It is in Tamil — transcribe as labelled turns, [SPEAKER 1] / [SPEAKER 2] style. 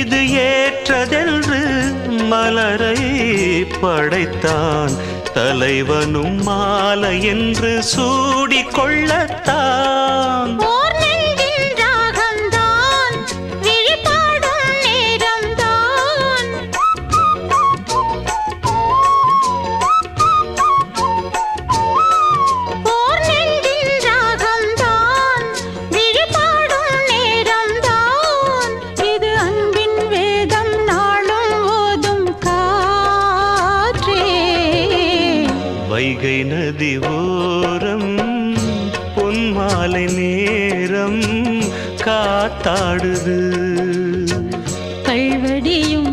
[SPEAKER 1] இது ஏற்றதென்று மலரை படைத்தான். தலைவனும் மாலை என்று சூடிக்கொள்ளத்தான். வைகை நதி ஓரம் பொன்மாலை நேரம் காத்தாடுது.